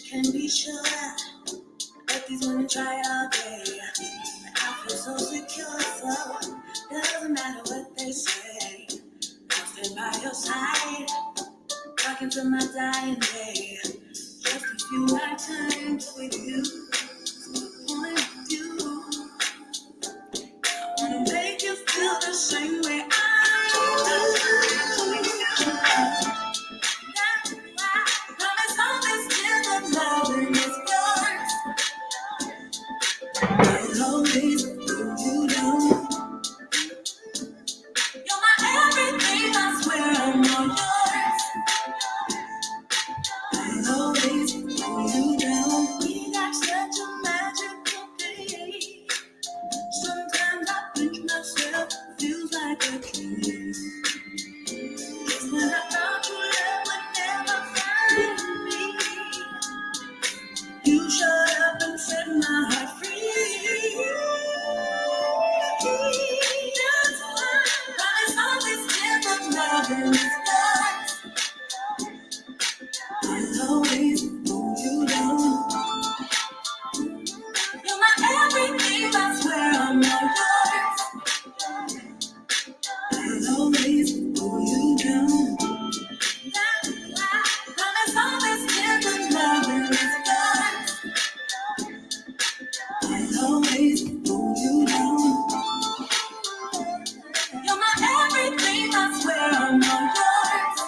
can be sure that these women try it all day. I feel so secure, so doesn't matter what they say. I'll stand by your side, rocking till my dying day. Just a few lifetimes with you, point with you. I wanna make you feel the same way I do. That's why I promise all this till the loving is yours. I'll always hold you down. You're my everything, I swear I'm all yours. I'll always hold you down. We got such a magical day. Sometimes I pinch myself, feels like a dream. Just when I thought true love would never find me, you showed up and set my heart free. That's why I promise always never loving is yours. I'll always hold you down. You're my everything, I swear I'm all yours. I'll always hold you down. That's why I promise always never loving is yours. I'll always hold you down. You're my everything, I swear I'm all yours.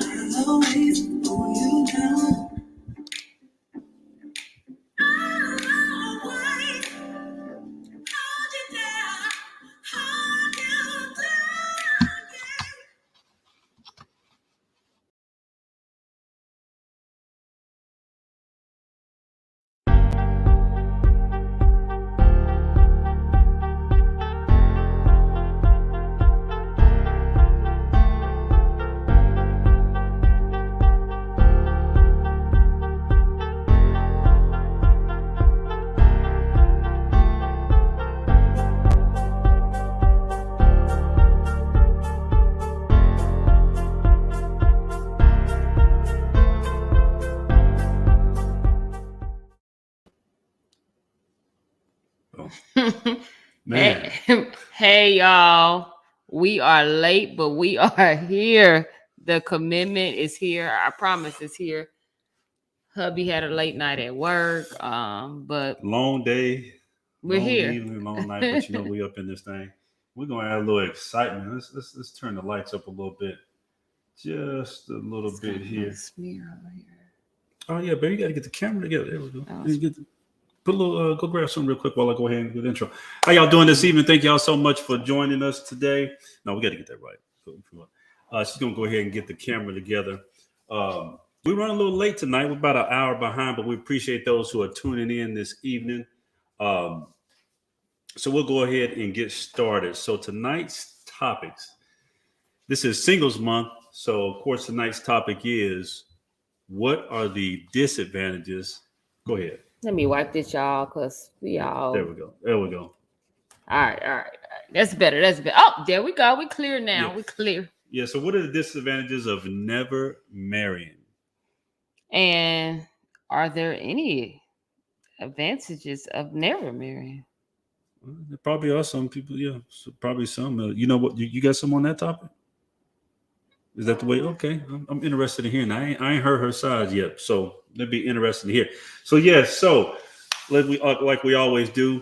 I'll always hold you down. I'll always hold you down, hold you down. Man. Hey, y'all. We are late, but we are here. The commitment is here. Our promise is here. Hubby had a late night at work, but Long day, we're long here. evening, long night, but we up in this thing. We're gonna add a little excitement. Let's turn the lights up a little bit. Just a little It's bit got a here. smear over here. Oh yeah, baby, you gotta get the camera together. There we go. Oh, You get the- Put a little go grab something real quick while I go ahead and do the intro. How y'all doing this evening? Thank y'all so much for joining us today. No, we gotta get that right. She's gonna go ahead and get the camera together. We run a little late tonight. We're about an hour behind, but we appreciate those who are tuning in this evening. So we'll go ahead and get started. So tonight's topics. This is Singles Month, so of course tonight's topic is what are the disadvantages? Go ahead. let me wipe this, y'all, because we all. There we go. There we go. All right. That's better. Oh, there we go. We clear now. Yeah. We clear. Yeah. So what are the disadvantages of never marrying? And are there any advantages of never marrying? Well, there probably are some people. Yeah, so probably some. You know what? You got some on that topic? Is that the way? Okay, I'm interested in hearing. I ain't heard her side yet, so it'd be interesting to hear. So so like we always do,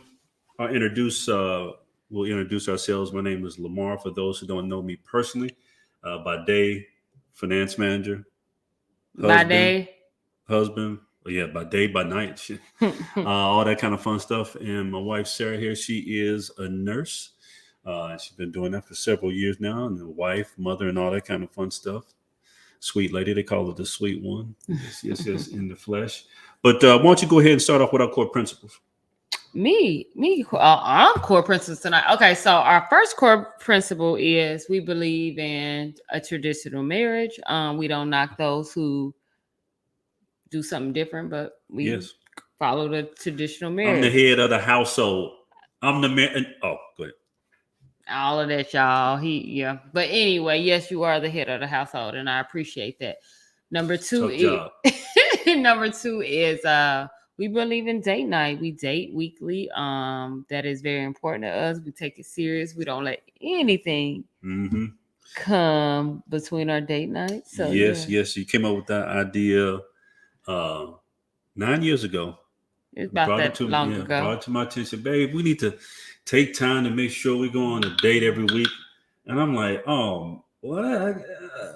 I'll introduce. We'll introduce ourselves. My name is Lamar. For those who don't know me personally, by day, finance manager. Husband. Yeah, by day, by night, all that kind of fun stuff. And my wife Sarah here, she is a nurse. She's been doing that for several years now, and a wife, mother, and all that kind of fun stuff. Sweet lady, they call her the sweet one. Yes, in the flesh. But why don't you go ahead and start off with our core principles? I'm core principles tonight. Okay, so our first core principle is we believe in a traditional marriage. We don't knock those who do something different, but we follow the traditional marriage. I'm the head of the household. I'm the man. Oh, go ahead. All of that, y'all. But anyway, yes, you are the head of the household, and I appreciate that. Number two Tough job. number two is we believe in date night. We date weekly. That is very important to us. We take it serious. We don't let anything Mm-hmm. come between our date night. So Yes. You came up with that idea 9 years ago. it's about that long Brought ago. it to my attention, babe. We need to take time to make sure we go on a date every week. And I'm like, oh, what?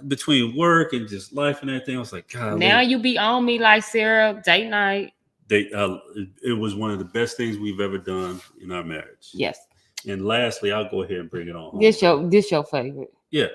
Between work and just life and everything, I was like, God. Now you be on me like Sarah, date night. It was one of the best things we've ever done in our marriage. Yes. And lastly, I'll go ahead and bring it on home. This your favorite. Yeah.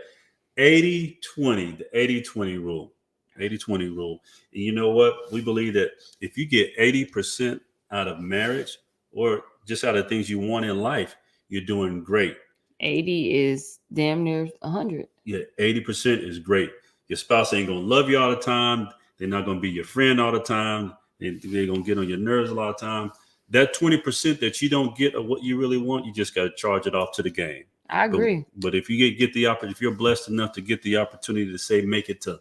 80-20, the 80-20 rule. 80-20 rule. And you know what? We believe that if you get 80% out of marriage or just out of things you want in life, you're doing great. 80 is damn near 100. Yeah, 80% is great. Your spouse ain't going to love you all the time. They're not going to be your friend all the time. They're going to get on your nerves a lot of time. That 20% that you don't get of what you really want, you just got to charge it off to the game. I agree. But if you get the opportunity, if you're blessed enough to get the opportunity to say, make it to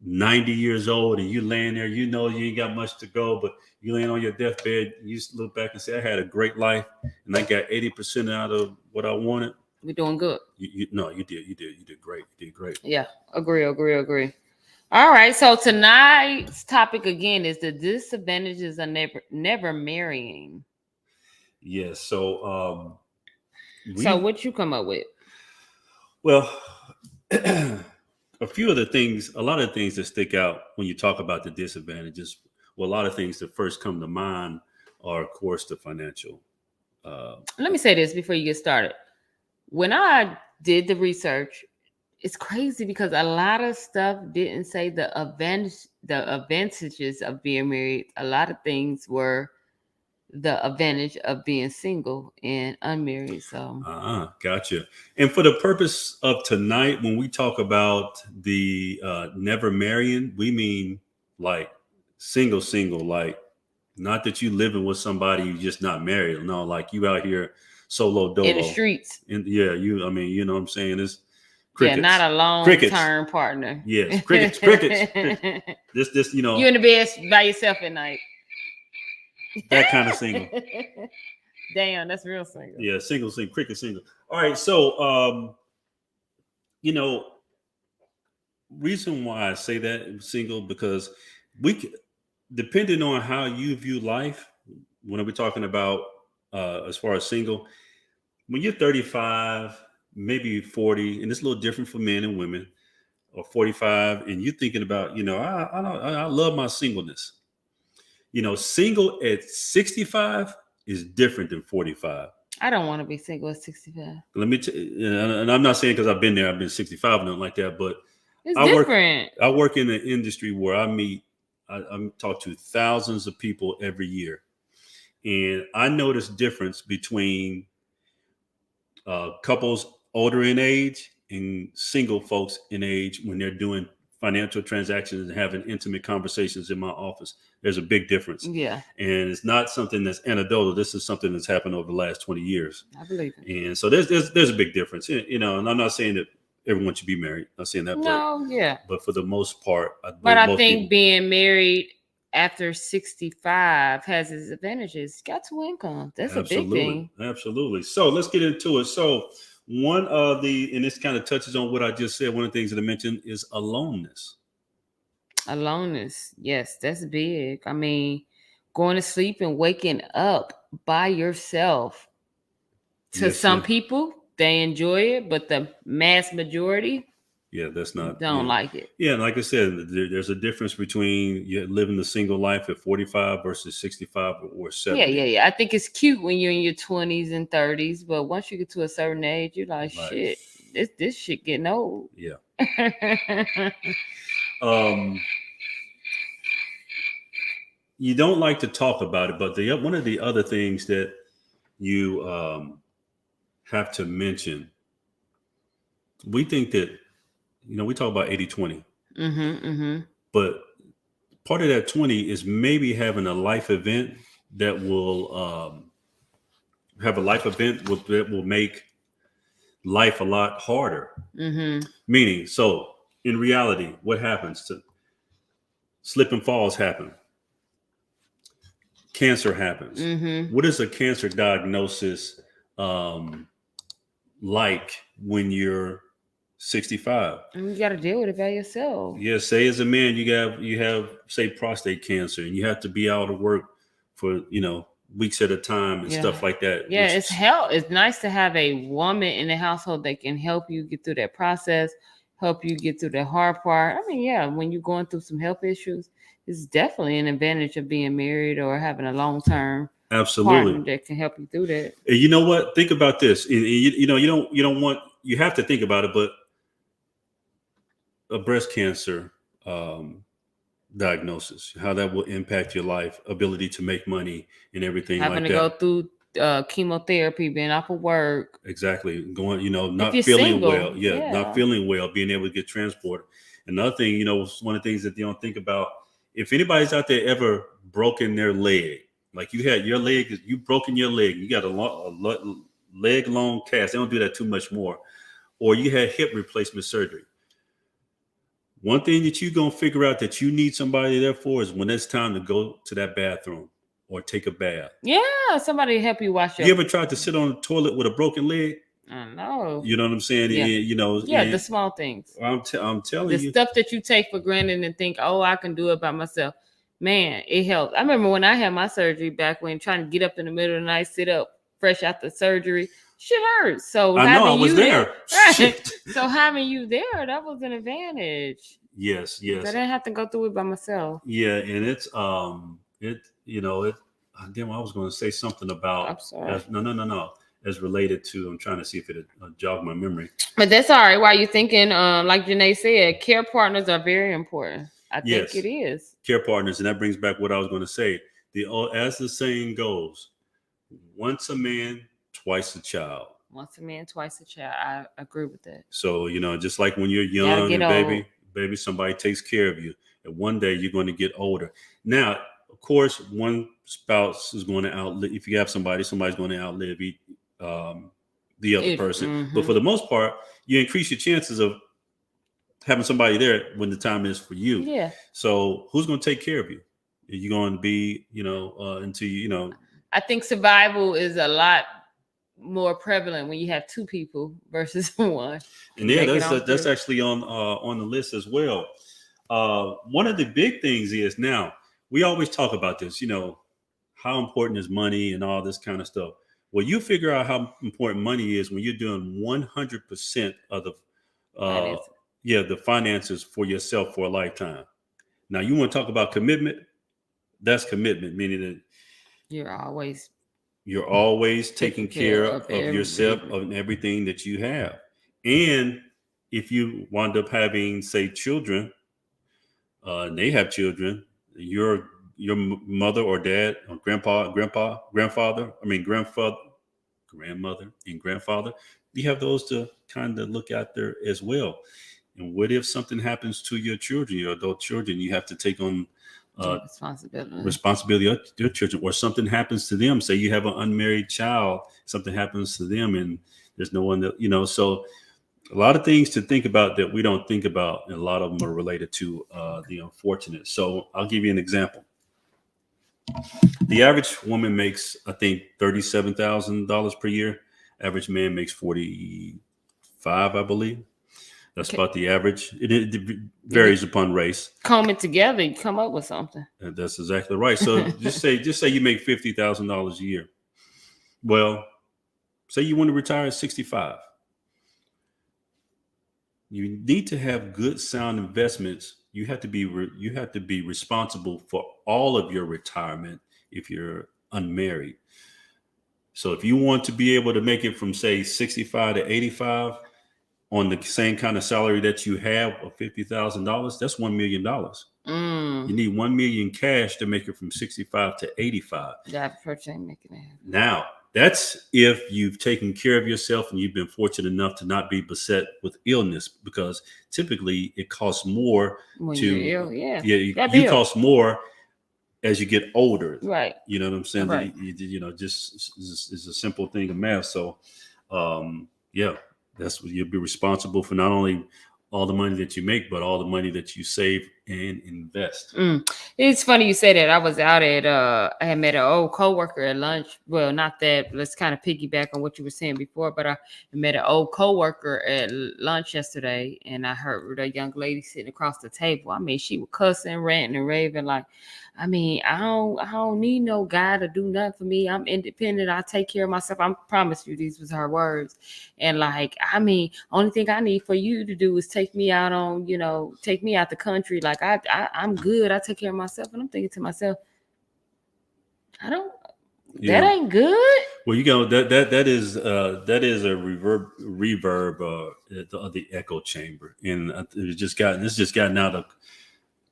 90 years old and you laying there, you know you ain't got much to go, but you laying on your deathbed, you just look back and say, I had a great life and I got 80% out of what I wanted. We're doing good. You did great. You did great. Yeah, agree. All right, so tonight's topic again is the disadvantages of never marrying. Yes. So so what you come up with? Well, a lot of things that stick out when you talk about the disadvantages. Well, a lot of things that first come to mind are, of course, the financial. Let me say this before you get started. When I did the research, it's crazy because a lot of stuff didn't say the advantages of being married. A lot of things were the advantage of being single and unmarried. So gotcha. And for the purpose of tonight, when we talk about the never marrying, we mean like single, like not that you living with somebody you just not married. No, like you out here solo dolo in the streets. You know what I'm saying? It's crickets. Yeah, not a long-term partner. Yes, crickets. This, you know. You in the bed by yourself at night. That kind of single. Damn, that's real single. Yeah, single, cricket single. All right, so reason why I say that single, because depending on how you view life, when we're talking about as far as single, when you're 35, maybe 40, and it's a little different for men and women, or 45, and you're thinking about, I love my singleness. Single at 65 is different than 45. I don't want to be single at 65. Let me and I'm not saying because I've been there, I've been 65 and nothing like that, but it's different. I work in an industry where I talk to thousands of people every year. And I notice difference between couples older in age and single folks in age when they're doing financial transactions and having intimate conversations in my office. There's a big difference. Yeah. And it's not something that's anecdotal. This is something that's happened over the last 20 years. I believe it. And so there's a big difference. And I'm not saying that everyone should be married. I'm not saying that. No, yeah. But for the most part, I think being married after 65 has its advantages. Got two incomes. That's a big thing. Absolutely. So let's get into it. So one of and this kind of touches on what I just said. One of the things that I mentioned is aloneness. Aloneness. Yes, that's big. I mean, going to sleep and waking up by yourself. To some people, they enjoy it, but the mass majority, don't like it. Yeah, and like I said, there's a difference between living the single life at 45 versus 65 or 70. Yeah. I think it's cute when you're in your 20s and 30s, but once you get to a certain age, you're like, shit, this shit getting old. Yeah. You don't like to talk about it, but one of the other things that you have to mention, we think that, we talk about 80-20, but part of that 20 is maybe having a life event that will that will make life a lot harder. Meaning, so in reality, what happens slip and falls happen. Cancer happens. Mm-hmm. What is a cancer diagnosis like when you're 65? And you got to deal with it by yourself. Yeah, say as a man you have say prostate cancer and you have to be out of work for weeks at a time and stuff like that. Yeah, it's nice to have a woman in the household that can help you get through that process, help you get through the hard part. I mean, yeah, when you're going through some health issues, it's definitely an advantage of being married or having a long-term partner that can help you through that. And you know what? Think about this. You don't want, you have to think about it, but a breast cancer diagnosis, how that will impact your life, ability to make money and everything having like to that. go through chemotherapy, being off of work. Exactly. Going, not feeling single, well. Yeah, not feeling well, being able to get transported. Another thing, one of the things that they don't think about, if anybody's out there ever broken their leg, like you had your leg, you broken your leg, you got a leg long cast. They don't do that too much more. Or you had hip replacement surgery. One thing that you're going to figure out that you need somebody there for is when it's time to go to that bathroom or take a bath. Yeah, somebody to help you wash your... You ever tried to sit on the toilet with a broken leg? I know. You know what I'm saying? Yeah. The small things. I'm telling you. The stuff that you take for granted and think, oh, I can do it by myself. Man, it helps. I remember when I had my surgery back when trying to get up in the middle of the night, sit up fresh after surgery. Shit hurts. So I know I was there. Right. So having you there, that was an advantage. Yes. I didn't have to go through it by myself. Yeah, and it's Damn, I was going to say something about. I'm sorry. No. As related to, I'm trying to see if it jogged my memory. But that's all right. While you're thinking, like Janae said, care partners are very important. I think it is. Care partners, and that brings back what I was going to say. As the saying goes, once a man, twice a child. Once a man, twice a child. I agree with that. So, just like when you're young and baby, somebody takes care of you. And one day you're going to get older. Now, of course, one spouse is going to outlive. If you have somebody's going to outlive the other person. Mm-hmm. But for the most part, you increase your chances of having somebody there when the time is for you. Yeah. So who's going to take care of you? Are you going to be, until I think survival is a lot more prevalent when you have two people versus one. And yeah, that's actually on the list as well. One of the big things is, now we always talk about this, how important is money and all this kind of stuff. Well, you figure out how important money is when you're doing 100% of the finances for yourself for a lifetime. Now, you want to talk about commitment? That's commitment, meaning that you're always taking care of yourself, of everything that you have. And if you wind up having, say, children, they have children, your mother or dad or grandmother and grandfather, you have those to kind of look out there as well. And what if something happens to your children, your adult children? You have to take on responsibility of your children, or something happens to them. Say you have an unmarried child, something happens to them, and there's no one that So a lot of things to think about that we don't think about, and a lot of them are related to the unfortunate. So I'll give you an example. The average woman makes, I think, $37,000 per year. Average man makes $45,000, I believe. That's about the average. It varies upon race. Comb it together, you come up with something. And that's exactly right. So just say you make $50,000 a year. Well, say you want to retire at 65. You need to have good, sound investments. You have to be responsible for all of your retirement if you're unmarried. So if you want to be able to make it from, say, 65 to 85 on the same kind of salary that you have of $50,000, that's $1 million. You need $1 million cash to make it from 65 to 85. That person ain't making it. Now, that's if you've taken care of yourself and you've been fortunate enough to not be beset with illness, because typically it costs more when you're ill. You cost more as you get older. Right. You know what I'm saying? Right. Just is a simple thing of math. So, that's what you'll be responsible for, not only all the money that you make, but all the money that you save and invest. It's funny you say that. I was out at I had met an old coworker at lunch. Well, not that. Let's kind of piggyback on what you were saying before, but I met an old coworker at lunch yesterday, and I heard a young lady sitting across the table. I mean, she was cussing, ranting, and raving like, I mean, I don't need no guy to do nothing for me. I'm independent. I take care of myself. I promise you, these was her words. And like, I mean, only thing I need for you to do is take me out on, take me out the country. Like I'm good. I take care of myself. And I'm thinking to myself, that ain't good. Well, that is a reverb of the echo chamber, and it's just gotten out of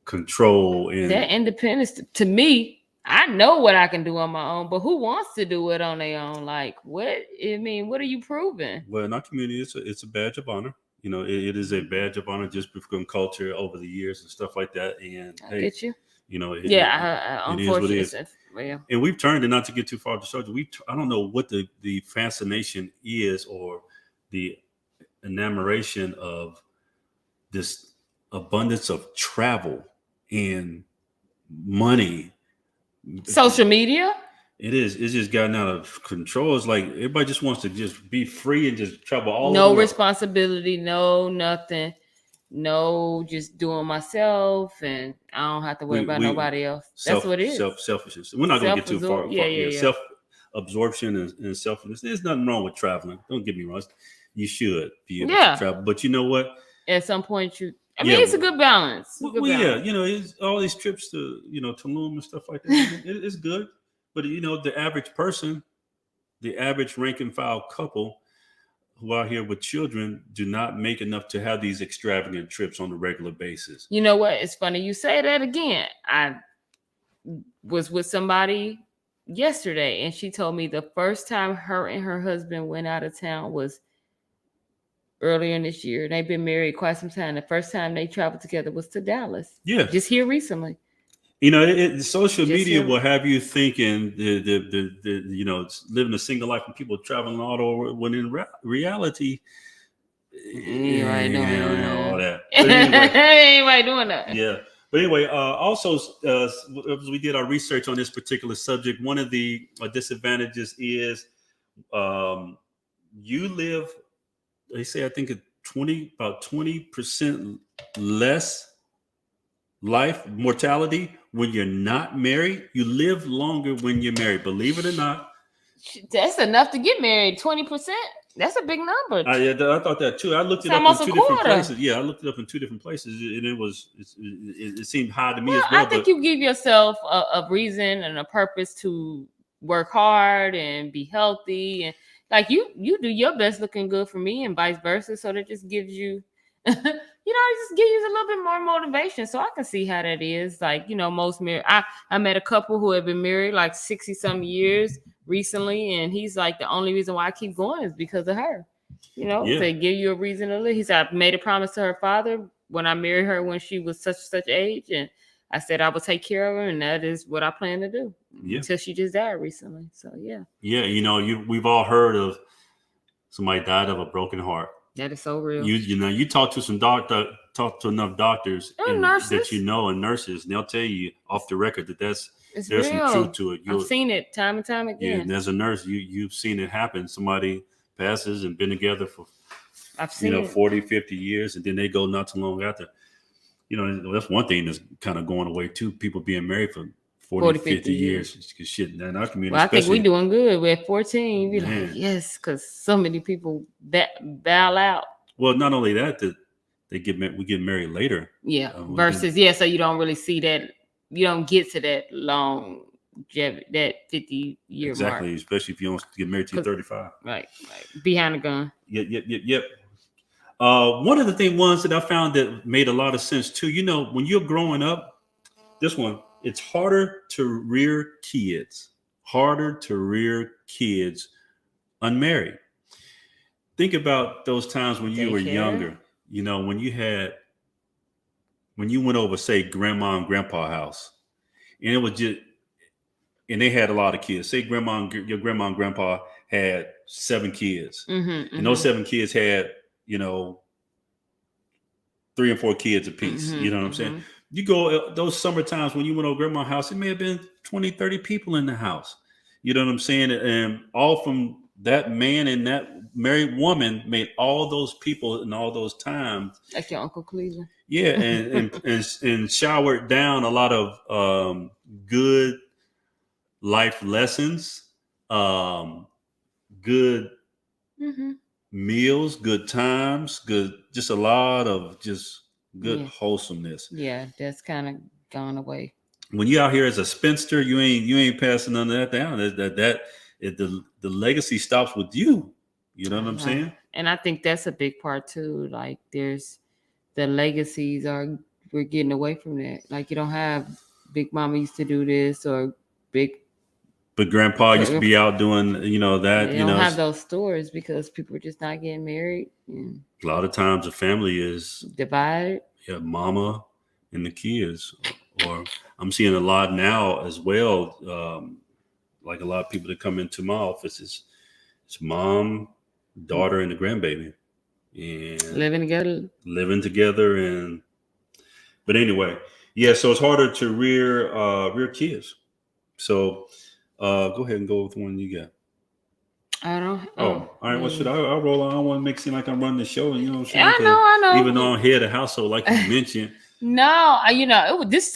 control. And that independence to me, I know what I can do on my own, but who wants to do it on their own? Like, what? I mean, what are you proving? Well, in our community, it's a badge of honor. It is a badge of honor just from culture over the years and stuff like that. And I get you. It Unfortunately, is what it is. Yeah. And we've turned, and not to get too far off the subject, I don't know what the fascination is or the enamoration of this abundance of travel and money. Social media. It's just gotten out of control. It's like everybody just wants to just be free and just travel all over. No responsibility, no nothing. No, just doing myself, and I don't have to worry about nobody else. That's what it is. Selfishness. We're not going to get too far. Yeah. Self-absorption and selfishness. There's nothing wrong with traveling. Don't get me wrong. You should be able to travel. But you know what? At some point, it's a good balance. It's all these trips to, Tulum and stuff like that. It's good. But, the average person, the average rank and file couple who are here with children do not make enough to have these extravagant trips on a regular basis. You know what? It's funny you say that again. I was with somebody yesterday, and she told me the first time her and her husband went out of town was earlier in this year. They've been married quite some time. The first time they traveled together was to Dallas. Yeah. Just here recently. Social media will have you thinking living a single life and people traveling all over, when in reality, all that. Anybody doing that? Yeah. But anyway, also, as we did our research on this particular subject, one of the disadvantages is you live, they say, I think about 20% less life mortality when you're not married. You live longer when you're married, believe it or not. That's enough to get married. 20%. That's a big number. I thought that too. I looked it up in two different places. Yeah, I looked it up in two different places, and it seemed high to me as well. I think you give yourself a reason and a purpose to work hard and be healthy, and like you do your best looking good for me, and vice versa. So that just gives you. It just gives you a little bit more motivation. So I can see how that is. Like, most married. I met a couple who have been married like 60-some years recently, and he's like, the only reason why I keep going is because of her. They give you a reason to live. He said, I made a promise to her father when I married her when she was such age, and I said I would take care of her, and that is what I plan to do until she just died recently. So yeah. We've all heard of somebody died of a broken heart. That is so real. You talk to enough doctors and nurses that and nurses, and they'll tell you off the record that there's real. Some truth to it. I've seen it time and time again. Yeah, as a nurse, you've seen it happen. Somebody passes and been together for 40, 50 years, and then they go not too long after. That's one thing that's kind of going away too. People being married for 40 50 years. Shit, in our community. Well, I think we're doing good. We're at 14. We're like, yes, because so many people bow out. Well, not only that we get married later. Yeah. Versus, so you don't really see that. You don't get to that long, that 50-year mark. Exactly, especially if you don't get married till 35. Right. Behind the gun. Yep. One of the ones that I found that made a lot of sense too. When you're growing up, this one. It's harder to rear kids unmarried. Think about those times when you were younger, when you went over, say, grandma and grandpa's house, and it was and they had a lot of kids. Say your grandma and grandpa had 7 kids, and those 7 kids had, 3 and 4 kids apiece. You know what I'm saying? You go those summer times when you went over grandma's house, it may have been 20, 30 people in the house. You know what I'm saying? And all from that man and that married woman made all those people in all those times. Like your Uncle Cleveland. Yeah, and showered down a lot of good life lessons, good Mm-hmm. meals, good times, just a lot of just good Yeah. wholesomeness. Yeah, that's kind of gone away. When you out here as a spinster, you ain't passing none of that down. The legacy stops with you. You know what I'm saying? And I think that's a big part too. Like there's the legacies we're getting away from that. Like you don't have Big Mama used to do this or big. But Grandpa used to be out doing, that. They don't have those stories because people are just not getting married. And a lot of times the family is divided. Yeah, mama and the kids. Or I'm seeing a lot now as well. Like a lot of people that come into my office, it's mom, daughter, and the grandbaby, and living together. But anyway, yeah. So it's harder to rear kids. So go ahead and go with one you got. I don't. All right. What should I roll on? I don't want to make it seem like I'm running the show. You know what I'm saying? I know. Even though I'm head of household, like you mentioned. No, this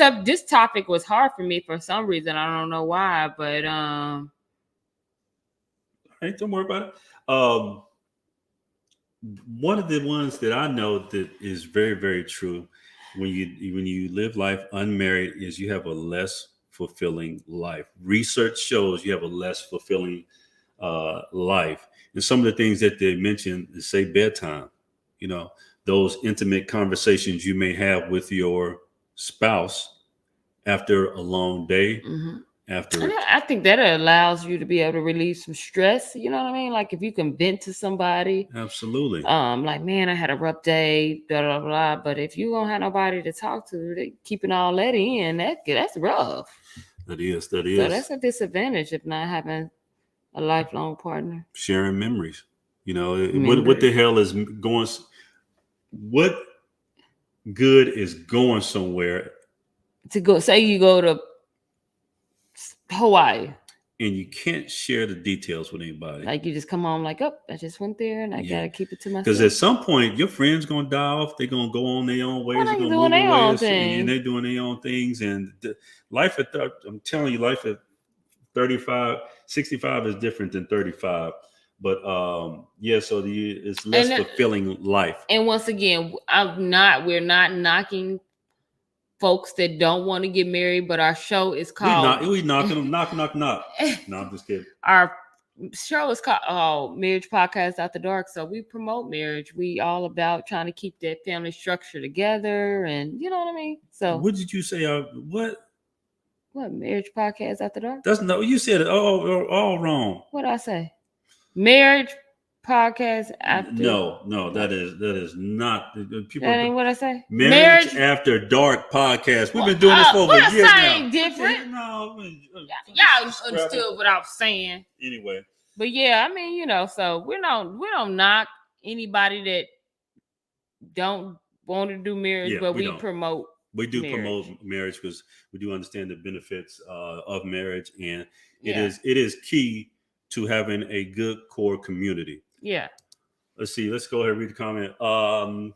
topic was hard for me for some reason. I don't know why, but Hey, don't worry about it. One of the ones that I know that is very, very true when you live life unmarried is you have a less fulfilling life. Research shows you have a less fulfilling life. And some of the things that they mention is say bedtime, those intimate conversations you may have with your spouse after a long day. Mm-hmm. I think that allows you to be able to relieve some stress. You know what I mean? Like if you can vent to somebody. Absolutely. Like, man, I had a rough day, blah, blah, blah. But if you don't have nobody to talk to, keeping all that in, that's rough. That is. So that's a disadvantage of not having a lifelong partner. Sharing memories. What the hell is going? What good is going somewhere? To go, say you go to Hawaii. And you can't share the details with anybody. Like you just come home like, oh, I just went there and I gotta keep it to myself. Because at some point, your friends gonna die off. They're gonna go on their own ways. They're gonna move their own thing. And they're doing their own things. And life I'm telling you, life at 35, 65 is different than 35. But so it's less fulfilling life. And once again, we're not knocking folks that don't want to get married, but our show is called we knocking them, knock. No, I'm just kidding. Our show is called Marriage Podcast After Dark. So we promote marriage. We all about trying to keep that family structure together, and you know what I mean. So what did you say? What Marriage Podcast After Dark? You said it all wrong. What did I say? Marriage Podcast After. No, that is not. People. That ain't what I say. Marriage After Dark podcast. We've been doing this for over a year now. Different. Y'all understood what I was saying. Anyway. But yeah, I mean, so we don't knock anybody that don't want to do marriage, but we promote. We do promote marriage because we do understand the benefits of marriage, and it is key to having a good core community. Yeah. Let's see. Let's go ahead and read the comment.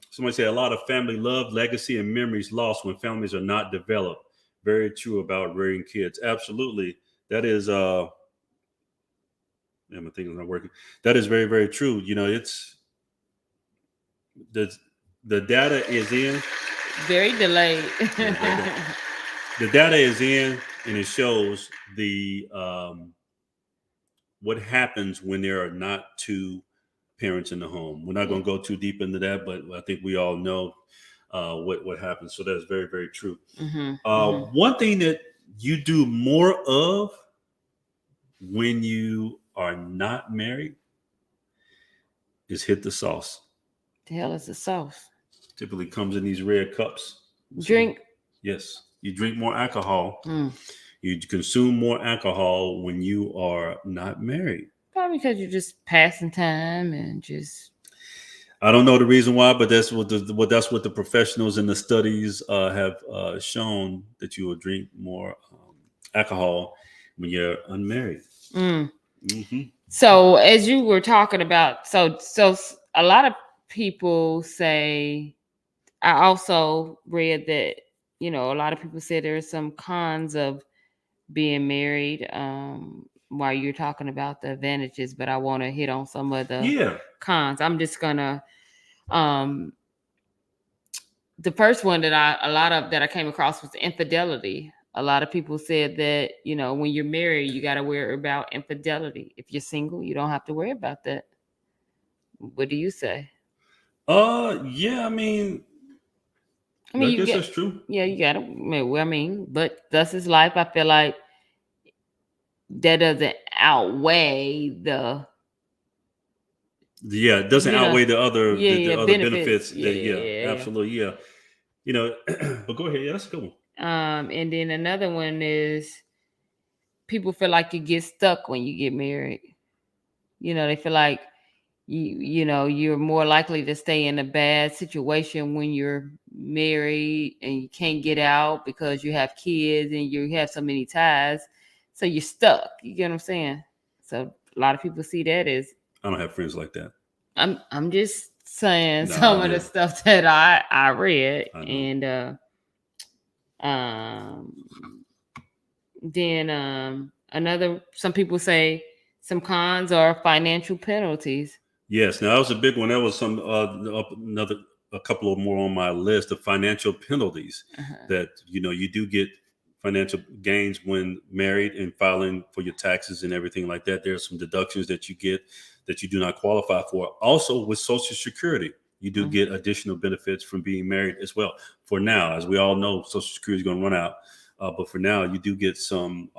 Somebody said a lot of family love, legacy, and memories lost when families are not developed. Very true about rearing kids. Absolutely. That is my thing is not working. That is very, very true. It's the data is in. Very delayed. The data is in, and it shows the what happens when there are not two parents in the home. We're not going to go too deep into that, but I think we all know what happens. So that's very, very true. One thing that you do more of when you are not married is hit the sauce. The hell is the sauce? Typically comes in these red cups. Drink. Yes. You drink more alcohol. You consume more alcohol when you are not married. Probably because you're just passing time and just. I don't know the reason why, but that's what the professionals and the studies have shown, that you will drink more alcohol when you're unmarried. Mm. Hmm. So as you were talking about, so a lot of people say, I also read that, a lot of people say there are some cons of being married, while you're talking about the advantages, but I want to hit on some of the Yeah. cons. I'm just gonna the first one that I came across was infidelity. A lot of people said that, when you're married, you got to worry about infidelity. If you're single, you don't have to worry about that. What do you say? Yeah. I mean, I I mean, you guess get, that's true. yeah, you got to, I mean, but thus is life. I feel like that doesn't outweigh the, Yeah, it doesn't outweigh the other yeah, other benefits. benefits. Yeah, Yeah, yeah, absolutely. Yeah. But go ahead. Yeah, that's a good one. yeah. And then another one is people feel like you get stuck when you get married. They feel like you're more likely to stay in a bad situation when you're married and you can't get out because you have kids and you have so many ties, so you're stuck. You get what I'm saying? So a lot of people see that as, I don't have friends like that. I'm just saying Nah, some of the yeah, stuff that I read. I know. And um then another, some people say some cons are financial penalties. Yes, now that was a big one. That was some another a couple of more on my list. The financial penalties Uh-huh. that you do get financial gains when married and filing for your taxes and everything like that. There's some deductions that you get that you do not qualify for. Also, with Social Security, you do Mhm. get additional benefits from being married as well. For now, as we all know, Social Security is going to run out, but for now, you do get some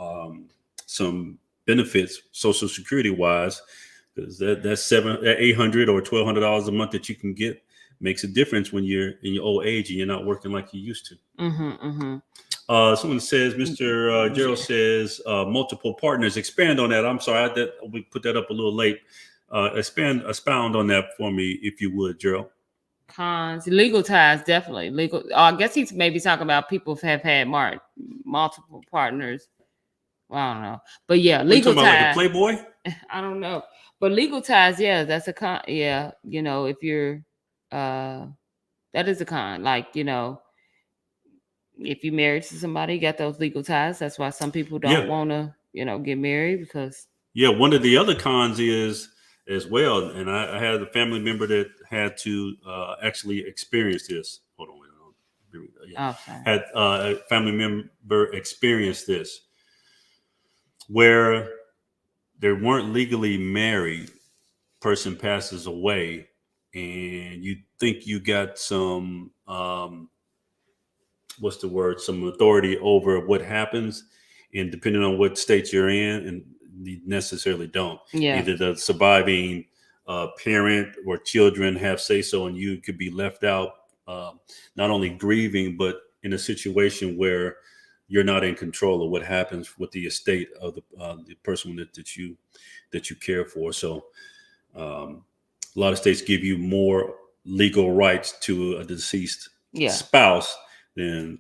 benefits Social Security wise, because that 800 or $1,200 a month that you can get makes a difference when you're in your old age and you're not working like you used to. Someone says, Mr. Gerald Yeah. says, multiple partners. Expand on that. I'm sorry, we put that up a little late. Expound on that for me, if you would, Gerald. Cons, legal ties, definitely legal. I guess he's maybe talking about people who have had multiple partners. Well, I don't know, but yeah, What are you legal talking about, like a ties. Playboy? I don't know, but legal ties, yeah, that's a con. Yeah, if you're, uh, that is a con. Like, if you married to somebody, you got those legal ties. That's why some people Yeah. don't want to, get married because. Yeah, one of the other cons is as well, and I had a family member that had to actually experience this. Hold on, wait, here we go. Yeah, Oh, sorry. had a family member experience this, where they weren't legally married. Person passes away, and you think you got some what's the word? Some authority over what happens, and depending on what state you're in, and you necessarily don't. Yeah. Either the surviving parent or children have say so, and you could be left out, not only grieving, but in a situation where you're not in control of what happens with the estate of the person that you care for. So, a lot of states give you more legal rights to a deceased Yeah. spouse than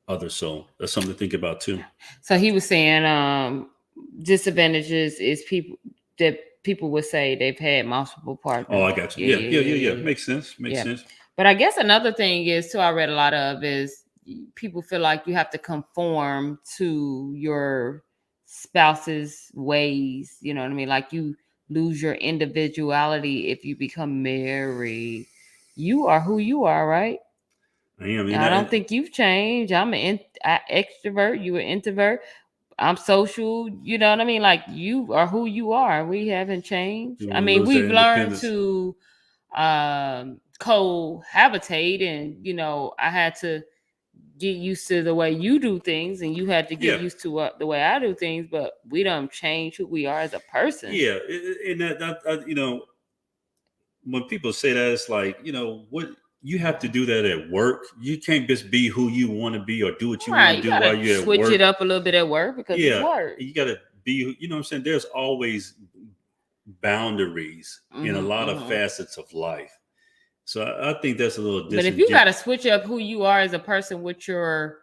others. So that's something to think about too. So he was saying disadvantages is people would say they've had multiple partners. Oh, I got you. Yeah. Makes sense. Makes sense. But I guess another thing is too, I read a lot of, is people feel like you have to conform to your spouse's ways. You know what I mean? Like you lose your individuality if you become married. You are who you are, right? I am. I don't think you've changed. I'm an extrovert. You an introvert. I'm social. You know what I mean? Like you are who you are. We haven't changed. You I want to mean, lose that we've learned independence. to cohabitate, and I had to get used to the way you do things, and you had to get used to the way I do things. But we don't change who we are as a person. Yeah, and that when people say that, it's like what you have to do that at work. You can't just be who you want to be or do what you want to You do while gotta you're at switch work. it up a little bit at work because it's Yeah, work. you got to be. You know what I'm saying? There's always boundaries in a lot of facets of life. So I think that's a little But if you got to switch up who you are as a person with your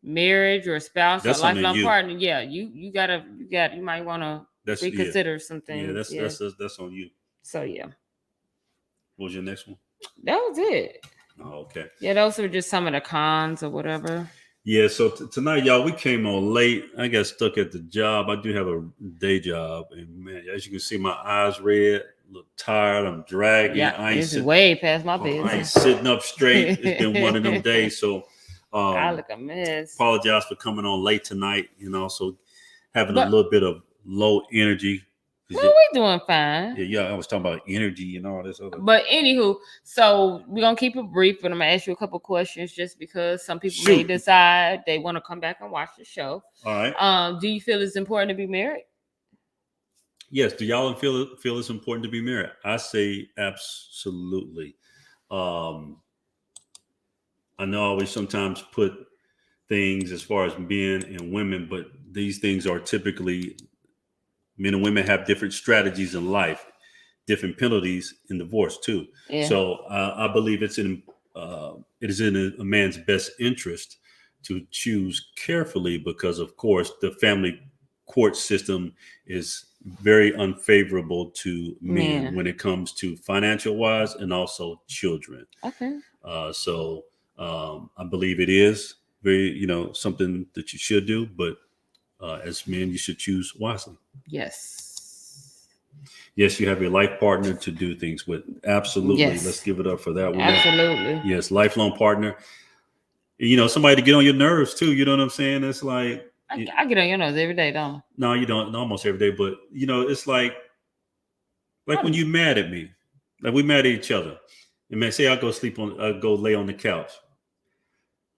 marriage or spouse or lifelong partner, you might want to reconsider some things. Yeah, that's on you. So yeah. What was your next one? That was it. Oh, okay. Yeah, those were just some of the cons or whatever. Yeah, so tonight, y'all, we came on late. I got stuck at the job. I do have a day job, and man, as you can see, my eyes red, look tired. I'm dragging. Yeah, it's way past my business. I ain't sitting up straight. It's been one of them days. So I look a mess. Apologize for coming on late tonight, and also having a little bit of low energy. Well, we doing fine. Yeah, I was talking about energy and all this other. But anywho, so we're gonna keep it brief, but I'm gonna ask you a couple questions just because some people may decide they want to come back and watch the show. All right. Do you feel it's important to be married? Yes. Do y'all feel it's important to be married? I say absolutely. I know I always sometimes put things as far as men and women, but these things are typically men and women have different strategies in life, different penalties in divorce too. Yeah. So I believe it is in a man's best interest to choose carefully because, of course, the family court system is very unfavorable to men when it comes to financial wise and also children. Okay. So I believe it is very, something that you should do, but as men, you should choose wisely. Yes. Yes, you have your life partner to do things with. Absolutely. Yes. Let's give it up for that one. Absolutely. Yes, lifelong partner. Somebody to get on your nerves too. You know what I'm saying? It's like I get on your nerves every day, don't I? No, you don't. Almost every day, but it's like when you mad at me, like we mad at each other. And man, say I go lay on the couch.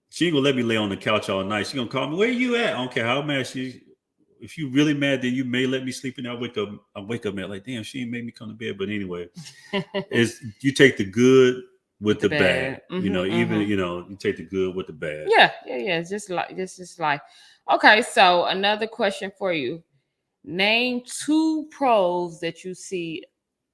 She ain't gonna let me lay on the couch all night. She gonna call me, where you at? I don't care how mad she is. If you really mad, then you may let me sleep in there. I wake up mad, like, damn, she ain't made me come to bed. But anyway, you take the good with the bad. Mm-hmm, you take the good with the bad. Yeah. It's just like okay, so another question for you. Name 2 pros that you see.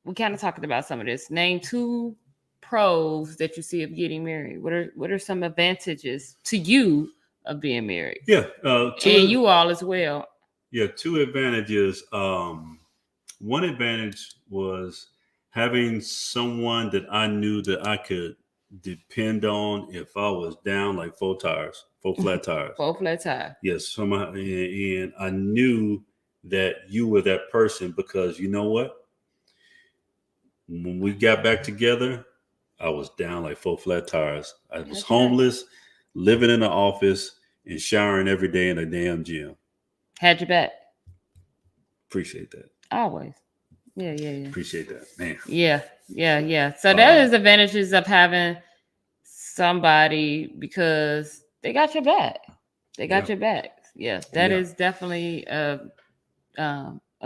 We kind of talked about some of this. Name 2 pros that you see of getting married. What are some advantages to you of being married? Yeah. And you all as well. Yeah, 2 advantages. One advantage was having someone that I knew that I could depend on if I was down like 4 flat tires. 4 flat tires. Yes. And I knew that you were that person because you know what? When we got back together, I was down like 4 flat tires. I was homeless, living in the office, and showering every day in a damn gym. Had your back. Appreciate that. Always. Yeah. Appreciate that, man. Yeah. So that is advantages of having somebody because they got your back. They got your back. Yeah, that is definitely a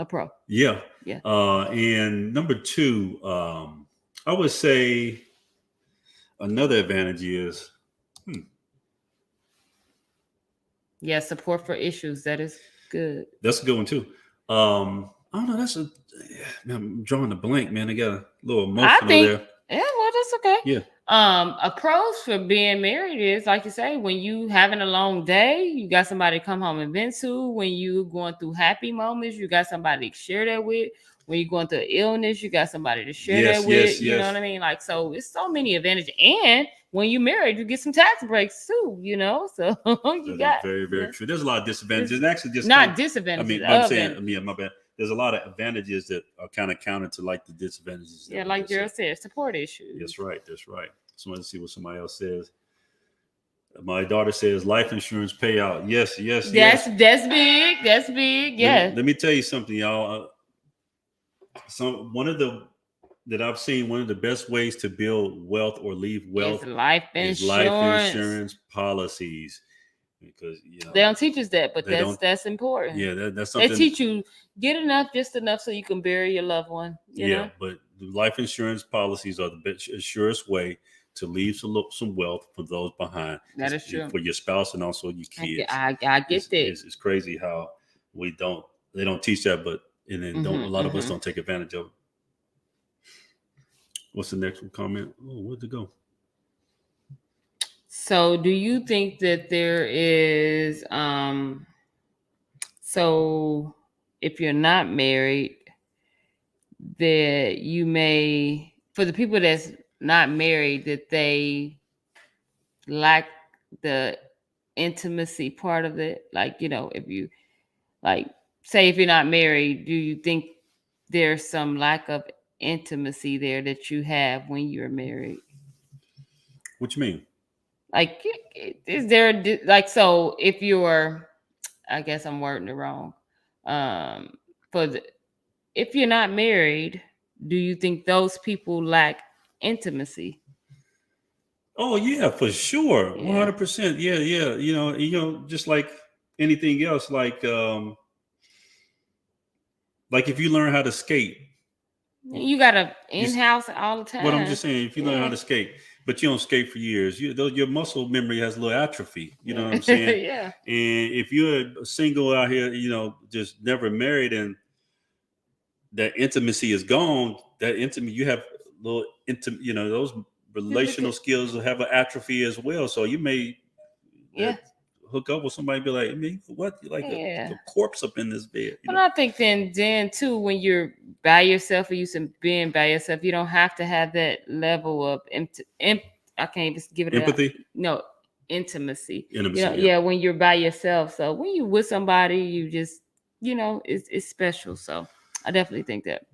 pro. Yeah. And number 2, I would say another advantage is support for issues. That is good. That's a good one too. I don't know. I'm drawing a blank, man. I got a little emotional there. Yeah, well, that's okay. Yeah. A pros for being married is, like you say, when you having a long day, you got somebody to come home and vent to. When you going through happy moments, you got somebody to share that with. When you're going through illness, you got somebody to share that with. You know what I mean? Like, so it's so many advantages. And when you married, you get some tax breaks too, So you got very, very true. There's a lot of disadvantages. It's actually just not disadvantages. I'm saying, my bad. There's a lot of advantages that are kind of counter to like the disadvantages. Yeah, like Gerald said, support issues. That's right. So let's see what somebody else says. My daughter says life insurance payout. Yes. That's big. That's big. Yeah. Let me tell you something, y'all. One of the best ways to build wealth or leave wealth is life insurance policies. Because they don't teach us that, but that's important. Yeah, that's something they teach you. Get just enough so you can bury your loved one. You know? But the life insurance policies are the surest way to leave some wealth for those behind. That is true for your spouse and also your kids. I get that. It's crazy how they don't teach that, but and then don't a lot of us don't take advantage of it. What's the next one comment? Oh, where'd it go? So do you think that there is so if you're not married, that you may, for the people that's not married, that they lack the intimacy part of it? Like, you know, if you, like, say if you're not married, do you think there's some lack of intimacy there that you have when you're married? What you mean? Like, is there like, so if you're, I guess I'm wording it wrong. For the, if you're not married, do you think those people lack intimacy? Oh yeah, for sure, Yeah. 100%. Yeah, yeah. Just like anything else, like if you learn how to skate, You got to you, in-house all the what I'm time. just saying, if you learn how to skate, but you don't skate for years, your muscle memory has a little atrophy. You know what I'm saying? Yeah. And if you're a single out here, just never married, and that intimacy is gone, that intimate you have little intimate, those relational skills will have an atrophy as well. So you may Yeah. hook up with somebody and be like, I mean, what? You're like Yeah. a corpse up in this bed. But I think then too, when you're by yourself or used to being by yourself, you don't have to have that level of I can't even give it Empathy? No, intimacy. Intimacy, yeah. Yeah, when you're by yourself. So when you're with somebody, you just, it's special. So I definitely think that.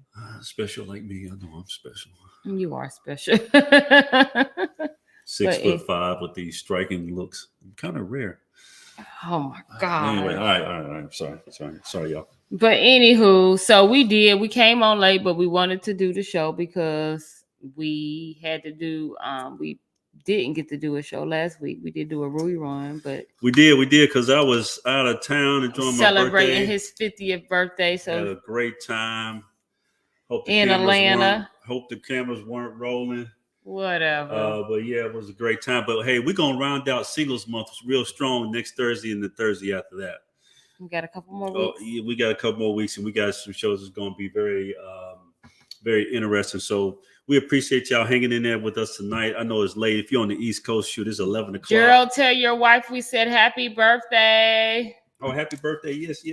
Special like me, I know I'm special. You are special. 6'5" with these striking looks, kind of rare. Oh my God. Anyway, all right. Sorry, y'all. But anywho, so we came on late, but we wanted to do the show because we had to do, we didn't get to do a show last week. We did do a rerun, but we did because I was out of town enjoying my celebrating birthday. his 50th birthday. So had a great time. in Atlanta. Hope the cameras weren't rolling. Whatever. But yeah, it was a great time. But hey, we're gonna round out singles month real strong next Thursday and the Thursday after that. We got a couple more weeks. Oh, yeah, we got a couple more weeks, and we got some shows that's going to be very, very interesting. So we appreciate y'all hanging in there with us tonight. I know it's late. If you're on the East Coast, shoot, it's 11 o'clock. Gerald, tell your wife we said happy birthday. Oh, happy birthday! Yes. I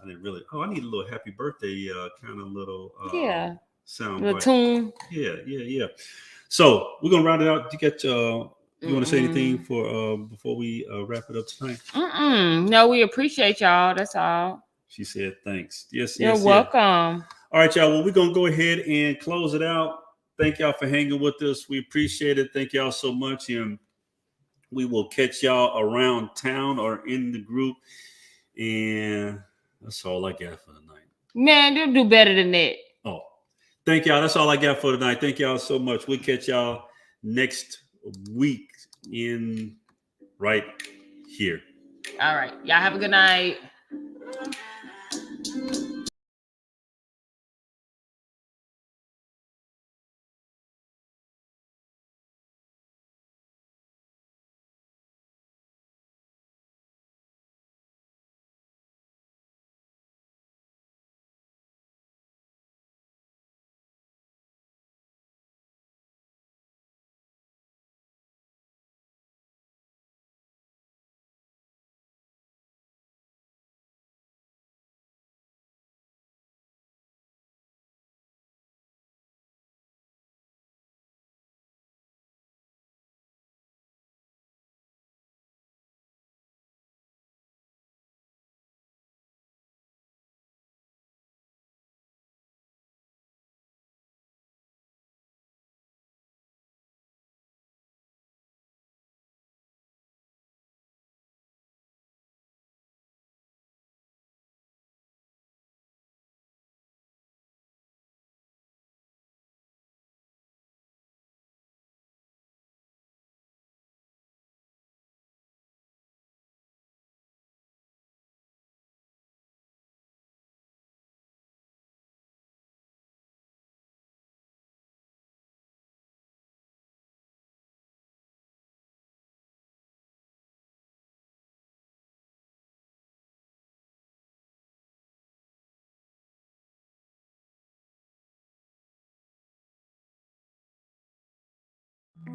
didn't really. Oh, I need a little happy birthday, kind of little. Sound. The tune. Yeah. So we're gonna round it out. You want to say anything for before we wrap it up tonight? No, we appreciate y'all. That's all. She said thanks. Yes. You're welcome. All right, y'all. Well, we're going to go ahead and close it out. Thank y'all for hanging with us. We appreciate it. Thank y'all so much. And we will catch y'all around town or in the group. And that's all I got for tonight. Man, they'll do better than that. Oh, thank y'all. That's all I got for tonight. Thank y'all so much. We'll catch y'all next week right here. All right. Y'all have a good night.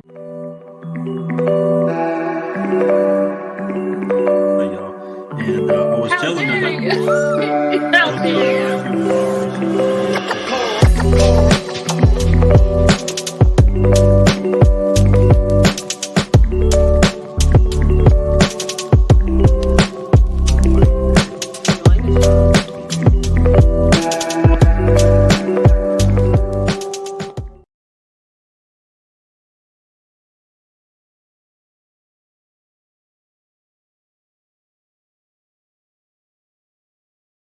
Hey, y'all. And I was telling her. How dare